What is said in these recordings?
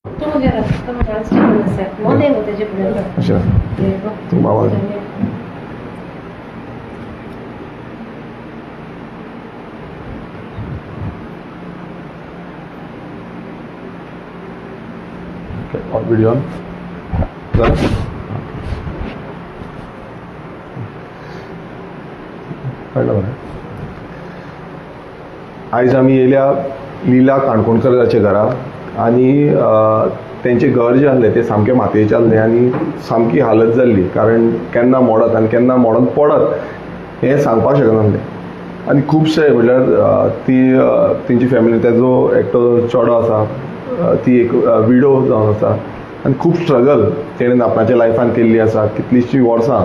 अच्छा तू बाबा और वीडियो ऑन आयज आमी येयल्या लीला काणकोणकराचे घरा आनी तेंचे घर जे आसलें ते सामकें मातयेचें आसलें आनी सामकी हालत जाल्ली कारण केन्ना मोडत आनी केन्ना मोडोन पडत हें सांगपाक शकनासलें आनी खुबशे म्हणल्यार ती तेंची फॅमिली तेजो एकटो चेडो आसा ती एक विडो जावन आसा आनी खूब स्ट्रगल तेणें आपणाच्या लायफान केल्ली आसा कितलींशीं वर्सां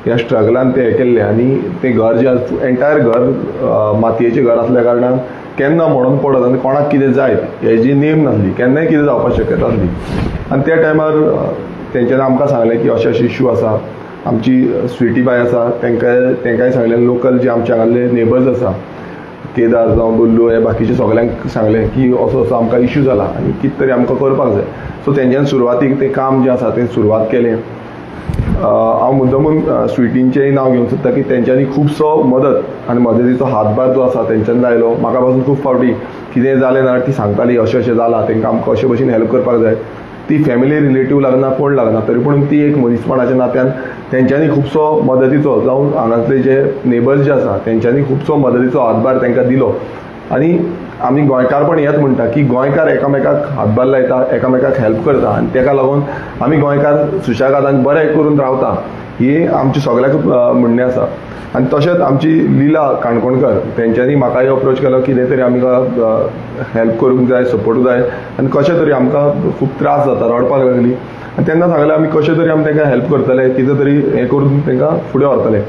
ह्या स्ट्रगलान ते हें केल्लें आनी तें घर जें एंटायर घर मातयेचें घर आसल्या कारणान केन्ना मोडोन पडत आनी कोणाक कितें जायत हेजी नेम नासली केन्नाय कितें जावपाक शक्यता आसली आनी त्या टायमार तेंच्यांनी आमकां सांगलें की अशे अशे इश्यू आसा आमची स्विटी बाय आसा तेंकाय सांगलें लोकल जे आमचे हांगासले नेबर्स आसा केदार जावं बुल्लू हे बाकीचे सगळ्यांक सांगलें की असो असो आमकां इश्यू जाला आनी कितें तरी आमकां करपाक जाय सो तेंच्यांनी सुरवातीक तें काम जें आसा तें सुरवात केलें हांव मुद्दमून स्विटींचेंय नांव घेवंक सोदता की तेंच्यांनी खुबसो मदत आनी मदतीचो हातभार जो आसा तेंच्यांनी लायलो म्हाका पासून खूब फावटी कितें जालें ना ती सांगताली अशें अशें जालां तेंकां आमकां अशे भशेन हेल्प करपाक जाय ती फॅमिली रिलेटीव लागना कोण लागना तरी पूण ती एक मनीसपणाच्या नात्यान तेंच्यांनी खुबसो मदतीचो जावं हांगासले जे नेबर्स जे आसा तेंच्यांनी खुबसो मदतीचो हातभार तेंकां दिलो आनी आमी गोंयकारपण हेंच म्हणटा की गोंयकार एकामेकाक हातभार लायता एकामेकाक हेल्प करता आनी ताका लागून आमी गोंयकार सुशेगाद आनी बरें करून रावता ही आमची सगळ्याक म्हणणें आसा आनी तशेंच आमची लीला काणकोणकर तेंच्यांनी म्हाकाय अप्रोच केलो कितें तरी आमकां हेल्प करूंक जाय सपोर्ट जाय आनी कशें तरी आमकां खूब त्रास जाता रडपाक लागली आनी तेन्ना सांगलें आमी कशें तरी आमी तांकां हेल्प करतले कितें तरी हें करून तांकां फुडें व्हरतले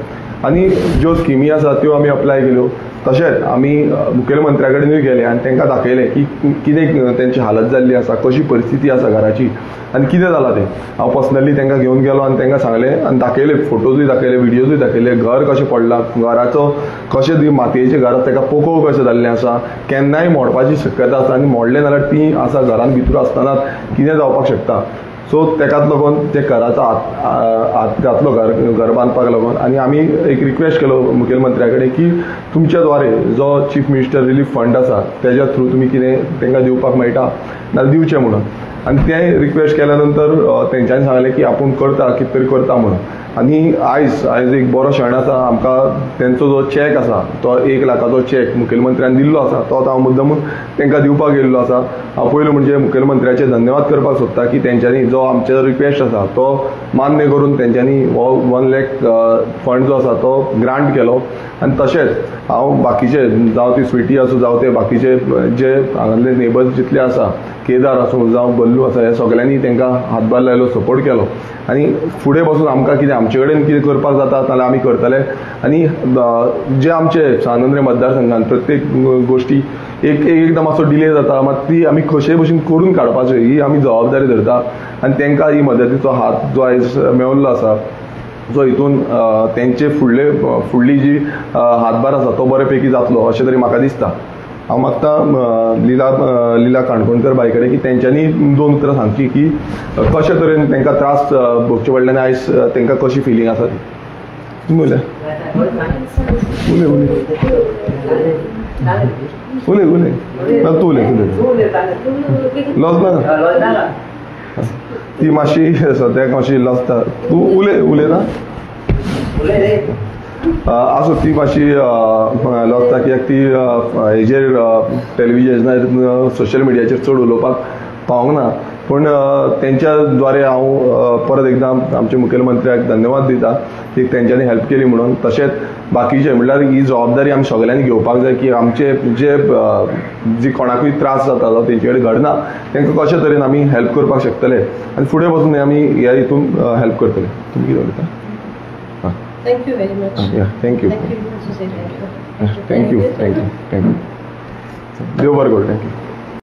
आनी ज्यो स्किमी आसा त्यो आमी अप्लाय केल्यो तशेंच आमी मुखेलमंत्र्या कडेनूय गेले आनी तांकां दाखयलें की कितें तेंची हालत जाल्ली आसा कशी परिस्थिती आसा घराची आनी कितें जालां तें हांव पर्सनली तांकां घेवन गेलो आनी तांकां सांगलें आनी दाखयलें फोटोजूय दाखयले विडियोजूय दाखयले घर कशें पडलां घराचो कशें ती मातयेचें घर आसा ताका पोको कशें जाल्लें आसा केन्नाय मोडपाची शक्यता आसा आनी मोडलें जाल्यार ती आसा घरान भितर आसतनाच कितें जावपाक शकता सो तेकाच लागून ते घराचो हात घातलो घर बांदपाक लागून आनी आमी एक रिक्वेस्ट केलो मुखेलमंत्र्या कडेन की तुमच्या द्वारे जो चीफ मिनिस्टर रिलीफ फंड आसा तेज्या थ्रू तुमी कितें तांकां दिवपाक मेळटा नाल्यार दिवचें म्हणून आनी तें रिक्वेस्ट केल्या नंतर तेंच्यांनी सांगलें की आपूण करता कितें तरी करता म्हणून आनी आयज एक बरो क्षण आसा आमकां तेंचो जो चॅक आसा तो 1 लाखाचो चॅक मुखेलमंत्र्यान दिल्लो आसा तो हांव मुद्दमून तांकां दिवपाक गेल्लो आसा हांव पयलो म्हणजे मुखेलमंत्र्याचे धन्यवाद करपाक सोदता की तेंच्यांनी जो आमचो रिक्वेस्ट आसा तो मान्य करून तेंच्यांनी हो 1 लाख फंड जो आसा तो ग्रांट केलो आनी तशेंच हांव बाकीचे जावं ती स्विटी आसूं जावं ते बाकीचे जे हांगासले नेबर्स जितले आसा केदार आसूं जावं बल्लू आसा हे सगळ्यांनी तांकां हातभार लायलो सपोर्ट केलो आनी फुडें बसून आमकां कितें आमचे कडेन कितें करपाक जाता जाल्यार आमी करतले आनी जे आमचे स्वातंत्र्य मतदारसंघान प्रत्येक गोश्टी एकदां मातसो डिले जाता मात ती आमी कशे भशेन करून काडपाच्यो ही आमी जबाबदारी धरता आनी तांकां ही मदतीचो हात जो आयज मेळिल्लो आसा जो हितून तेंचे फुडली जी हातभार आसा तो बरे पैकी जातलो अशें तरी म्हाका दिसता हांव मागता लीला काणकोणकर बाय कडेन की तेंच्यांनी 2 उतरां सांगची की कशे तरेन तांकां त्रास भोगचे पडल्यान आयज तांकां कशी फिलींग आसा ती तुमी उलय तूं उलय लज ना ती मातशी सद्याक मातशी लजता तूं उलयता आसूं ती मातशी लजता कित्याक ती हेजेर टेलिव्हिजनार सोशल मिडियाचेर चड उलोवपाक पावूंक ना पूण तेंच्या द्वारे हांव परत एकदां आमच्या मुखेलमंत्र्याक धन्यवाद दिता की तेंच्यांनी हेल्प केली म्हणून तशेंच बाकीचे म्हणल्यार ही जबाबदारी आमी सगळ्यांनी घेवपाक जाय की आमचे जी कोणाकूय त्रास जाता जावं तेंचे कडेन घडना तांकां कशे तरेन आमी हेल्प करपाक शकतले आनी फुडें वचून आमी ह्या हितून हेल्प करतले तुमी कितें उलयता Thank you very much. Thank you. Thank you. Thank you. Thank you. Thank you. देव बरें करूं. Thank you.